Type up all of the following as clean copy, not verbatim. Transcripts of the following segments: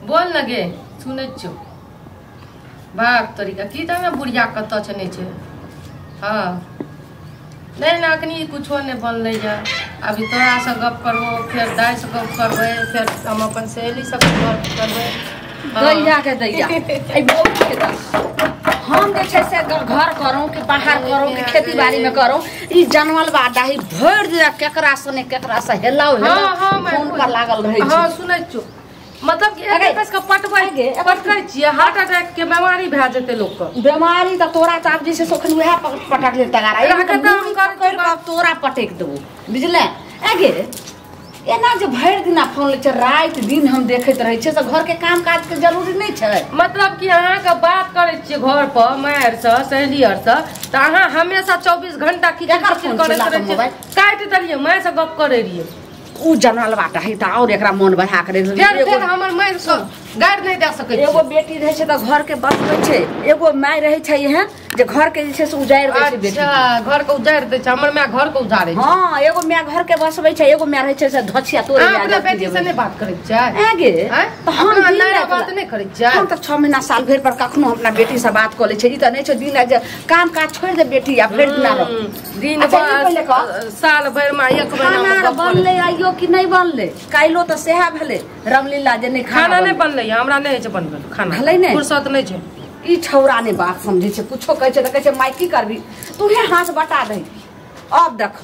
बोल लगे सुनै छौ बाप तरीका की त बुढ़िया कत छने छे। हाँ नहीं ना अखनी कुछो नहीं बनले जा। अभी तोरा से गप करबो फिर दाई से गप करबे फिर हम अपन सहेली से गप करबे। दैया के दैया ए बहुत के दा हम जे छै से घर करूं कि बाहर करूं कि खेती बाड़ी में करूं ई जनमल बाटा ही भर दे केकरा से हेलाओ फोन पर लागल रहे छै। हां सुनै छौ मतलब कि एक कस का पटबै पटकै छियै हार्ट अटैक के बीमारी भै जेते लोग के। बीमारी त तोरा चाप जैसे सोखन वह पटक ले तगारा ए काम कर तोरा पटक देबो बुझले। आगे एना जे भर दिना फोन ले छै रात दिन हम देखैत रहे छै से घर के काम काज के जरूरी नहीं छै। मतलब कि अहाँ के बात करे छियै घर पर मायर से सहेली आर से त अहाँ हमेशा 24 घंटा किचन करैत रहे छियै। काट दलिए मैं से गप करे रहिए उ जनरल बाटा है त और एकरा मन बढ़ा करे फिर हमर माय से गाड़ नहीं दे सकै। एगो बेटी रहे छै त घर के बचबै छै एगो माय रहे छै एहन जे घर के जे छै से उजाड़ दै छै बेटी। अच्छा घर के उजाड़ दै छै हमर माय घर के उजाड़े छै। हां एगो माय घर के बसबै छै एगो माय रहे छै से धछिया तोड़े ले अपने बेटी से नहीं बात करे छै। आगे त हम अन्ना बात नहीं करे छै। हम त 6 महीना साल भर पर कखनो अपना बेटी से बात कर ले छै। ई त नहीं छै दिन जे काम काज छोड़ दे बेटी या भर दिना रह दिन साल भर में एक महीना बनले आइयो कि नहीं बनले काइलो त सेहा भेले रामलीला जे नहीं खाना नहीं बनले हमरा नहीं छै बनबे खाना भले नहीं फुर्सत नहीं छै। ई छौरा ने बात समझे छै कुछो कहै छै त कहै छै माई की करबी तूहे हाथ बटा दे। अब देख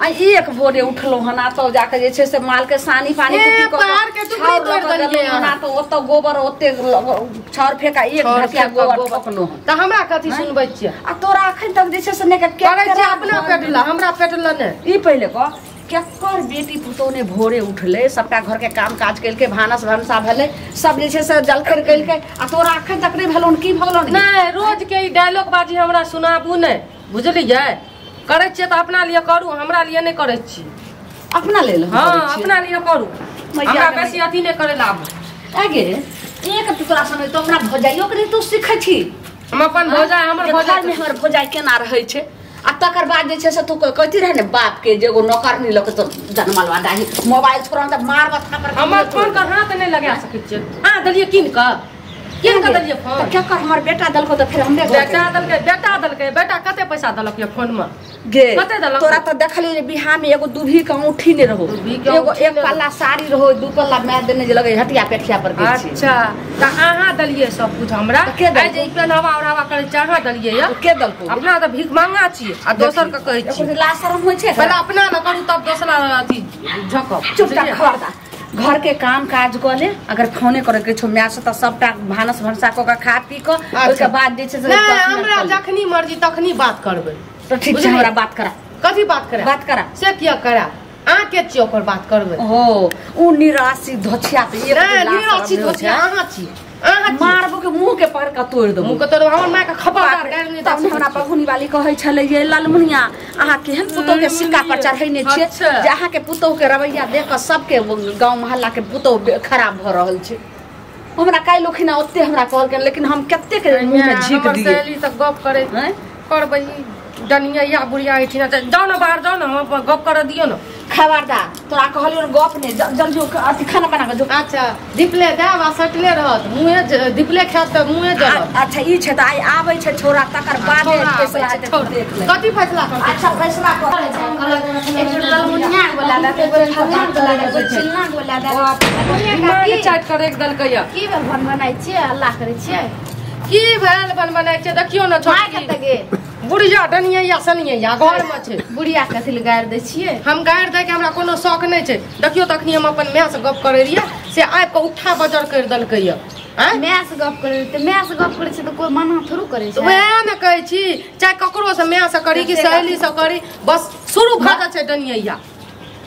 आई एक भोरे उठलो हना तो जाके जे छै से माल के सानी पानी कुटी को पार के टुकड़ी तोड़ देलिए हना तो ओत गोबर ओते छार फेका एक ढकिया गोबर ठोकलो त हमरा कथि सुनबै छियै। आ तोरा अखन तक जे छै से ने के करे छै अपना पेटला हमरा पेटला ने। ई पहले को केकर बेटी पुतौ ने भोरे उठले सबटा घर के काम काज केलके भानस भंसा भेले सब जे छै से जलखै केलके आ तोरा अखन तक नहीं भेलोन की भगलो नहीं रोज के ई डायलॉग बाजी हमरा सुनाबू नहीं बुझलियै। करे छियै त अपना लिए करू हमरा लिए नहीं करे छी। अपना ले लो हां अपना लिए करू हमरा बेसी अथी नहीं करे लाभ। आगे एक तोरा समय तो हमरा भौजाइयो के तू सीखै छी। हम अपन भौजाई हमर भौजाई में हमर भौजाई केना रहै छै आ तकर बाद जे छै से तू कहती रहे ने बाप के जेगो नौकरनी लक तो जनमलवा दाही मोबाइल छोड़ा त मारबा थापर हमर फोन का हाथ नहीं लगा सकै छै। हां दलिए किन का दलिए फोन क्या कर हमर बेटा दलको त फिर हमरे बेटा बेटा कते पैसा दलक ये फोन में गे कते दलक तोरा त देखली बिहा में एगो दुभी के औठी ने रहो एगो एक पल्ला साड़ी रहो दू पल्ला मैं देने जे लगे हटिया पेठिया पर के छी। अच्छा त अहाँ दलिए सब कुछ हमरा आ जे पेनहवा ओढ़ावा करे छै अहाँ दलिए या के दलको अपना त भीख मांगा छी आ दोसर के कहै छी ला शरम होय छै पहले अपना न करू तब दोसरा अथी झकब चुपचाप खबरदार घर के काम काज कले अगर फोने करे के छो मैं से त सबटा भानस भंसा को का खा पी को ओके बाद जे छै से हमरा जखनी मर्जी तखनी बात करबे। तो ठीक छै हमरा बात करा कथी बात करा से किया करा आ के छी ओकर बात करबे। हो उ निराशी धछिया त एक निराशी धछिया अहाँ छी मारबो के मुंह के पर का तोड़ दबो मुंह के तोड़ हमर माय के खबरदार गाड़ी नहीं तब हमरा पहुनी वाली कहै छले ये लालमुनिया अहाँ केहन पुतो के सिक्का पर चढ़ैने छियै जे अहाँ के पुतो के रवैया देख के सबके गांव मोहल्ला के पुतो खराब भ रहल छै। हमरा काई लोखिना ओते हमरा कहल के लेकिन हम कत्ते के मुंह में झीक दिए हमर सहेली से गप करे करबै डनिया या बुढ़िया हिठिना जाओ ना बाहर जाओ ना हम गप कर दियो ना। खबरदार तोरा कहलियो गप ने जल्दी अथी खाना बना के जो। अच्छा दिपले देब आ सटले रहत मुंहे दिपले खात त मुंहे जलत। अच्छा ई छै त आई आबै छै छोरा तकर बाद फैसला देख ले कथि फैसला कर। अच्छा फैसला कर एक लालमुनिया बोला दा एक फरमान बोला दा चिल्ला बोला दा दिमाग चाट कर एक दल कहिया की बन बनाई छियै अल्लाह करे छियै की भेल बन बनाई छियै देखियो ना छोटी बुढ़िया डनिया या सनिया या घर में छै बुढ़िया कथि ल गाड़ दै छियै। हम गाड़ दे के हमरा कोनो शौक नहीं छै। देखियो तखनी हम अपन माय से गप करे रिया से आइ के उठा बजर कर दलकै या माय से गप करे त माय से गप करे छै त कोई मना थोड़ू करे छै। वह न कहै छी चाहे ककरो से माय से करी कि सहेली से करी बस शुरू भ जाय छै डनिया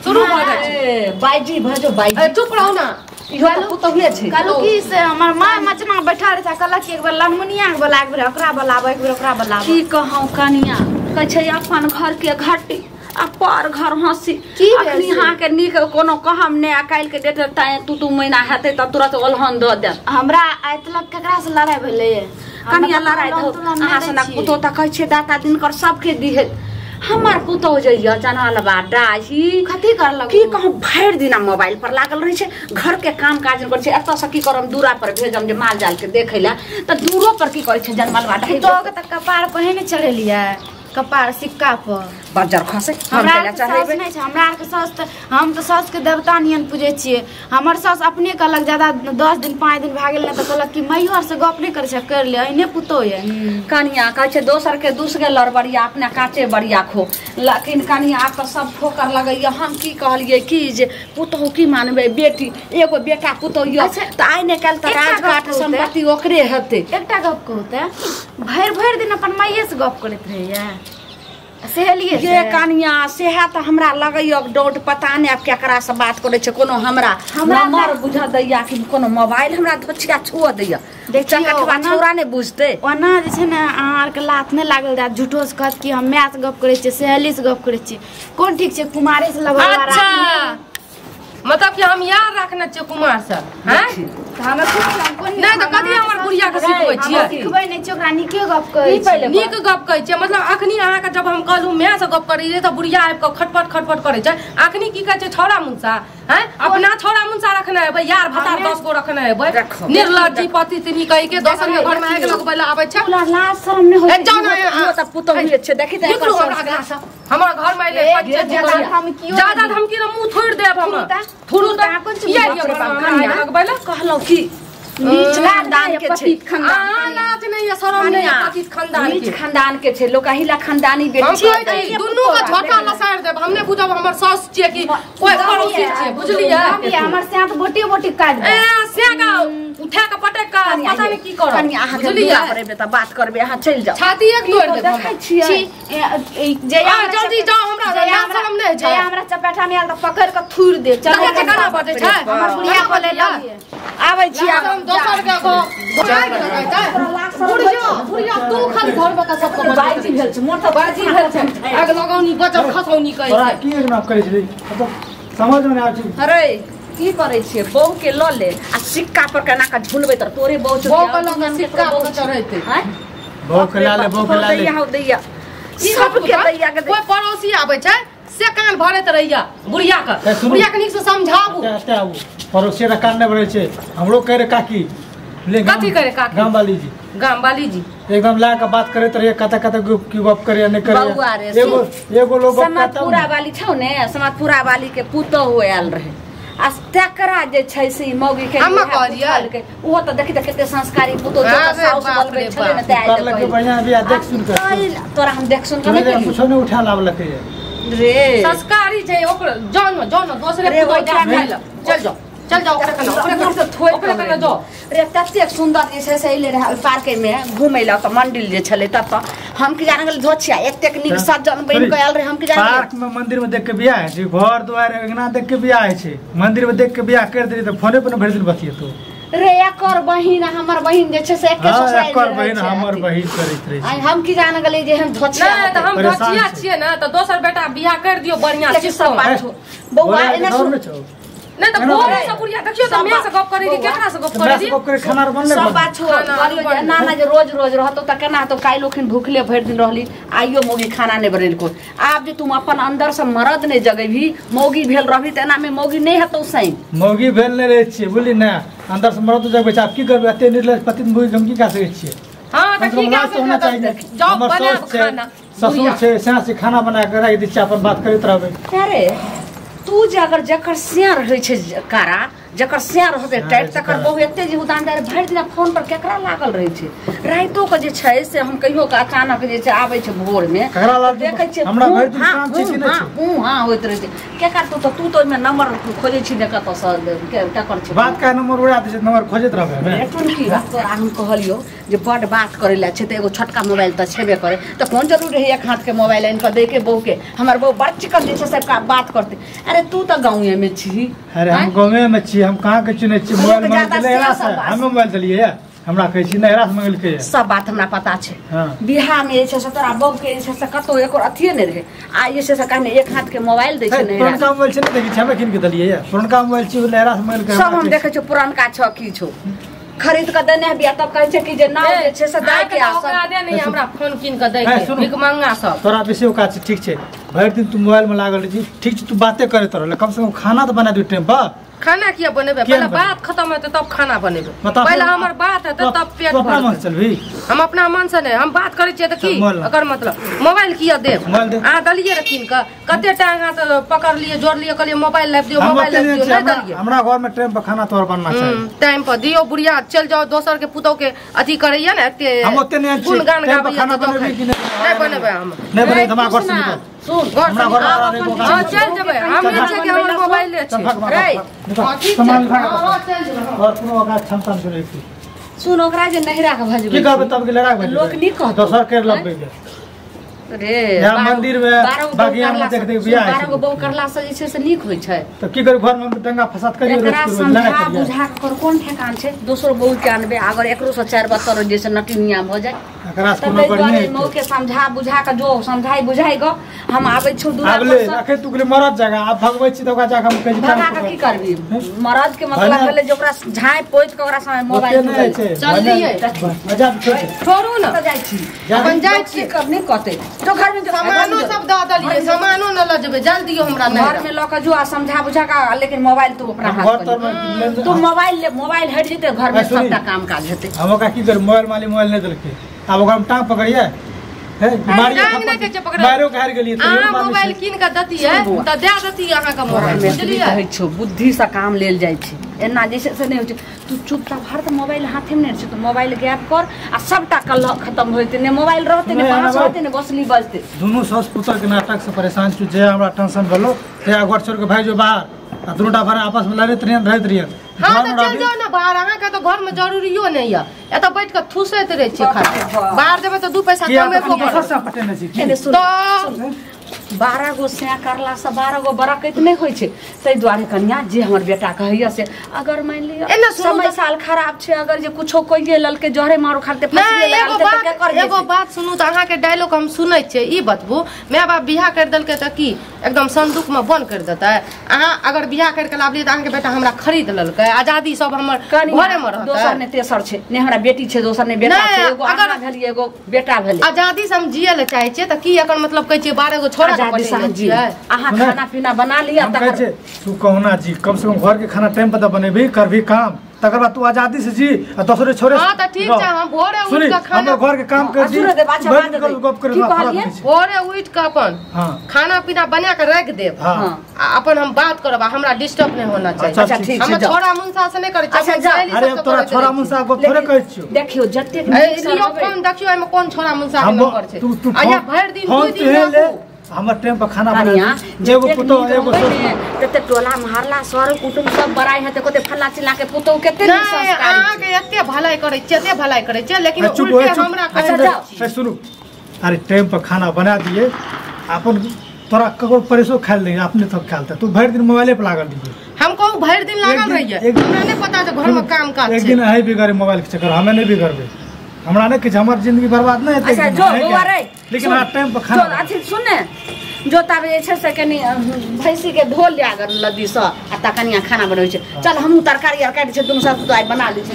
शुरू भ जाय छै। बाईजी भजो बाईजी चुप रहो ना इहो त पुतौले छै कालू की से हमर माय मचना बैठा रहे था कहलक एक बार लालमुनिया के बोला एक बार ओकरा बोलाबो एक बार ओकरा बोलाबो की कहौ कनिया कहै छै अपन घर के घाटी आ पर घर हंसी की अखनी हां के नीक कोनो कहम ने काल के डेट ताए तू महीना हेते त तुरंत ओलहन द दे। हमरा आइतलक केकरा से लड़ाई भेलै कनिया लड़ाई दो अहाँ से ना पुतो त कहै छै दाता दिन कर सबके दिहे हमार पुतौ जइया जानल बा डाही कथी कर लग की कहूँ भरि दिना मोबाइल पर लागल रहे छै घर के काम काज कर छै एत से की करम दूरा पर भेजम जे माल जाल के देखे ला त दूरो पर की करे छै जनमल बा डाही तो के त कपार पहिने चढ़ेलिया कपार सिक्का पर बजर खसे हमरा चढ़ेबे नहीं छै हमरा आर के सास त हम त सास के देवता नियन पूजे छिए हमर सास अपने कहलक ज्यादा 10 दिन 5 दिन भ गेल न त कहलक कि मैयो से गप नहीं करे छै कर ले एने पुतो ये कनिया कहे छै दोसर के दूस के लड़बड़िया अपना काचे बड़िया खो लेकिन कनिया आप तो सब ठोकर लगैया हम की कहलिए कि जे पुतो की मानबे बेटी एगो बेटा पुतो यो त आइ ने काल त राजघाट संपत्ति ओकरे हेते एकटा गप कहते भर दिन अपन माइये से गप करत रहिए सहेलिए ये कनिया सेहा त हमरा लगैया डोट पता नै अब केकरा से बात करे छै कोनो हमरा नंबर बुझा दैया कि कोनो मोबाइल हमरा धोछिया छुआ दैया देख चकटवा छोरा नै बुझते ओना जे छै ने आर के लात नै लागल जा झूठो से कहत कि हम मैया से गप करे छी सहेली से गप करे छी कोन ठीक छै कुमारे से लगवा अच्छा मतलब कि हम यार रखना चाहिए कुमार से हैं हमें कोन नहीं तो कथि हमर बुढ़िया के सिखबै छियै सिखबै नै छै ओकरा नीके गप कहै छै नीक गप कहै छै मतलब अखनी अहाँ के जब हम कहलु मैं से गप करै त बुढ़िया आबि के खटपट करे छै अखनी की कहै छै छोरा मुंसा हैं अपना छोरा मुंसा रखना है भाई यार भतार 10 गो रखना है भाई निर्लज्जी पति तिनी कहि के दोसर के घर में आके लगबै ला आबै छै लाज शरम नै होय जानो त पुतो हुए छै देखि त हमरा घर में ले ज्यादा धमकी न मुंह छोड़ देब हम थुरु त ये लगबै ला कहलौ की नीचला खानदान के छै लाज नहीं है शरम नहीं है पतित खानदान के नीच खानदान के छै लोग कहिला खानदानी बेटी छै दुन्नु के झोटा लसार देब हमने बुझब हमर सास छिए कि कोई पड़ोसी छिए बुझलिए हमर से त बोटी बोटी काट ए से का उठा के पटक का पता नहीं की करब कनी अहाँ बुझलिए करबे त बात करबे अहाँ चल जाओ छाती एक तोड़ देब देखै छियै जे जल्दी जाओ हमरा शरम नहीं छै हमरा चपेटा में आल त पकड़ के थूर दे चल के गाना बजे छै हमर बुढ़िया बोले ला आबै छी हम दोसर के को बुढ़िया तू खाली घर में का सब को बाजी भेल छै मोटा बाजी भेल छै आग लगाउनी गजब खसौनी कहै तोरा की एकना कहै छै मतलब समझ में नै आबै छै अरे की करे छिए बहु के ल ले आ सिक्का पर केना का झुलबै त तोरे बहु बहु के लग सिक्का पर चढ़ैते हैं बहु के लाले बहु के लाले दैया सब के दैया के कोई पड़ोसी आबै छै से कान भरत रहिया बुढ़िया के नीक से समझाबू क्या वो पड़ोसी रा कान नै भरै छै हमरो कह रे काकी ले कथि करे काकी गांव वाली जी एकदम ला के बात करत रहिए कता की गप करे नै करे एगो लोग समाजपुरा वाली छौ ने समाजपुरा वाली के पुतो आयल रहे आ तकरा जे छै से मौगी के हम कहलिए ओहो त देखि त कते संस्कारी पुतो छै साउस बनबै छले न त आइ लगे बढ़िया बिया देख सुन कर तोरा हम देख सुन कर नहीं कुछ नहीं उठा लावलकै रे संस्कारी छै ओकर जौन दोसरे पुतो चल जाओ ओकरे कने जाओ रे तते सुंदर जे छै से एले रहे पार्क में घुमै ला त मंदिर जे छले त हम के जान गेल धोछिया एक टेक्निक सज्जन बन के आयल रहे हम के जान पार्क में मंदिर में देख के बियाह है जे घर द्वार अंगना देख के बियाह है छै मंदिर में देख के बियाह कर देली त फोने पर भर दिन बतिए तो रे एकर बहिन हमर बहिन जे छै से एके सोसाइटी एकर बहिन हमर बहिन करैत रहे आई हम की जान गेलै जे हम धोछिया नहीं त हम धोछिया छिए ना त दोसर बेटा बियाह कर दियो बढ़िया से बौआ एने सुन नहीं तो बोले सब बुढ़िया देखियो त मैं से गप करी केकरा से गप करी गप करे खाना बनले सब बात छोड़ करियो नाना जे रोज रहतो त केना तो काई लोखिन भूखले भर दिन रहली आइयो मौगी खाना नै बनेल को आप जे तुम अपन अंदर से मरद नै जगेभी मौगी भेल रहबी त एना में मौगी नै हेतौ सही मौगी भेल नै रहे छी बुझली ना अंदर से मरद जगबे आप की करबे एते निर्लज पति मौगी हम की का सकै छी हां त की का होना चाहिए जाओ बना खाना ससुर से सास से खाना बना के रख दी छी अपन बात करैत रहबे अरे तू जे अगर जकर सियार रहै छै कारा जकर सियार होते टाइट तकर बहु एते जे उदानदार भरि दिन फोन पर केकरा लागल रहै छै राइतो के जे छै से हम कहियो के अचानक जे छै आबै छै भोर में देखै छै हमरा भरि दिन काम छै कि नै छै हां होइत रहै छै केकरा तू तो ओइमे नंबर खोजै छी ने कत से केकर छै बात का नंबर उड़ा दे छै नंबर खोजैत रहबे एटन की बात तोरा हम कहलियो जे बड बात करे ला छै त एगो छोटका मोबाइल त छेबे करे त कोन जरूरी है एक हाथ के मोबाइल इन पर दे के बहू के हमर बहू बड़ चिकन जे छै सबका बात करते अरे तू त गांव में छी अरे हम गांव में छी हम कहां के चिन्है छी मोबाइल मांगले नहरा से हम मोबाइल देलिए या हमरा कहै छी नहरा से मांगल के सब बात हमरा पता छै बिहार में जे छै से तोरा बहू के जे छै से कतो एको अथिए नै रहे आ जे छै से कहने एक हाथ के मोबाइल दै छै नहरा पुरनका मोबाइल छै देखि छी हम किन के देलिए या पुरनका मोबाइल छी नहरा से मांगल के सब हम देखै छी पुरनका छ की छौ खरीद के देने बिया तब कहै छै कि जे ना जे छै से दाय के ओकरा दे नहीं हमरा फोन किन के दै छै भिख मंगा सब तोरा बेसी का ठीक छै भरि दिन तू मोबाइल में लागल रही ठीक छै तू बातें करे तो कम से कम खाना तो बना दे टाइम पर खाना किया बनेबे पहले बात खत्म होते तब खाना बनेबे पहले हमर बात है तब पेट भर चलबी हम अपना मन से नहीं हम बात करे छिए त की एकर मतलब मोबाइल किया दे आ दलिए रखिन का कते टांगा तो पकड़ लिए जोड़ लिए कहलिए मोबाइल लाइब दियो मोबाइल लाइब दियो नहीं दलिए हमरा घर में टाइम पर खाना तोर बनना चाहिए टाइम पर दियो बुढ़िया चल जाओ दोसर के पुतौ के अथी करैया ना एते हम ओते नहीं गुण गान गाबै खाना बनेबे कि नहीं बनेबे हम नहीं बने हमरा घर से निकल सुन घर से हां चल जेबे हम नहीं छै कि हमर मोबाइल छै रे सामान और कोनो का क्षमता नहीं रही सुन ओकरा जे नहिरा के भजबे की कहबे तब के लड़ा के लोग नहीं कहत दोसर कर लबे रे यहाँ मंदिर में बागिया में देख देख बियाह 12 गो बहु करला से जे छै से नीक होय छै तो की कर घर में दंगा फसाद करियो एकरा समझा बुझा कर कोन ठेकान छै दोसरो बहु के आनबे अगर एकरो से 4 बत्तर जैसे नटिनिया भ जाय एकरा से कोनो करिए मौ के समझा बुझा के जो समझाई बुझाई गो हम आबै छु दूर आबले रखे तू के मरद जगह अब भगवै छी त ओकरा जाके हम कहि भगा के की करबी मरद के मतलब भेले जे ओकरा झाय पोइत के ओकरा समय मोबाइल चल दिए मजा छोड़ू ना जाय छी अपन जाय छी करने कहते तो घर में सामानो सब द दलिए सामानो न ल जेबे जल्दी हमरा नहीं घर में ल के जो समझा बुझा का लेकिन मोबाइल तू अपना हाथ में तू मोबाइल हट जेते घर में सबटा काम काज हेते हम ओकरा की कर मोबाइल माली मोबाइल नहीं देलके अब ओकरा हम टांग पकड़िए है मारियो के हार गेलिए आ मोबाइल किन के दती है त दे दती अहाँ का मोबाइल बुझलिए कहै छौ बुद्धि से काम लेल जाय छै एना जैसे से नहीं होय छै तू चुपचाप हर त मोबाइल हाथे में नहीं छै तू मोबाइल गैप कर आ सबटा कल खत्म होइते ने मोबाइल रहते ने पास रहते ने बसली बजते दोनों सास पुत्र के नाटक से परेशान छु जे हमरा टेंशन भेलो ते घर छोड़ के भाई जो बाहर आ दुनोटा भर आपस में लड़त रहिए हां तो चल जाओ ना बाहर अहाँ का तो घर में जरूरियो नहीं है एत बैठ के थुसैत रहे छी खा बाहर जेबे तो 2 पैसा कमे को पटे 12 गो से करला से 12 गो बरकत नहीं होय छै तै दुआरे कन्या जे हमर बेटा कहैया से अगर मान लिया समय साल खराब छै अगर जे कुछो कोइए ललके जहरे मारो खाते फसिए लागल त के कर एगो बात सुनू त अहाँ के डायलॉग हम सुनै छै ई बतबू माय बाप बियाह कर देलके त की एकदम संदूक में बंद कर देता है अहाँ अगर बियाह कर के लाबलिए त अहाँ के बेटा हमरा खरीद ललके आजादी सब हमर घरे में रहत दोसर ने तेसर छै ने हमरा बेटी छै दोसर ने बेटा छै एगो अगर भेलिए एगो बेटा भेले आजादी से हम जिए ले चाहे छिए त की एकर मतलब कहै छिए 12 गो छोरा जी अहाँ खाना पीना बना लिया त कहै छै तू कहना जी कम से कम घर के खाना टाइम पर त बनेबी करबी काम तकर बाद तू आजादी से जी आ दूसरे छोरे हां त ठीक छै हम भोरे उठ के खाना हम घर के काम कर दी गप करे भोरे उठ के अपन खाना पीना बना के रख देब अपन हम बात करब हमरा डिस्टर्ब नहीं होना चाहिए अच्छा ठीक छै हम छोरा मुंसा से नहीं करे छै अरे तोरा छोरा मुंसा को थोड़े कहै छियो देखियो जत्ते लियो फोन देखियो एमे कोन छोरा मुंसा के नंबर छै आया भर दिन 2 दिन हमर टाइम पर खाना बना एगो पुतो एगो तते टोला महल्ला सर कुटुंब सब बड़ाई हेते कोते फल्ला चिल्ला के पुतो केते संस्कार अहाँ के एते भलाई करे छै लेकिन उल्टे हमरा अच्छा सुनु अरे टाइम पर खाना बना दिए अपन तोरा ककरो परेशान खाइल नहीं अपने सब खालता तू भर दिन मोबाइले पर लागल दिए हम को भर दिन लागल रहिए हमरा नहीं पता छै घर में काम काज एक दिन है बिगड़े मोबाइल के चक्कर हमें नहीं बिगड़बे हमरा ने किछ हमर जिंदगी बर्बाद नहीं हेतै अच्छा जो बुआ रे लेकिन आ टाइम पर खाना अच्छा सुन जो ताबे जे छै से कनी भैंसी के ढोल लिया कर लदी स आ ता कनिया खाना बनबै छै चल हमहु तरकारी आर काटि छै दुनु सब तो आइ बना लै छै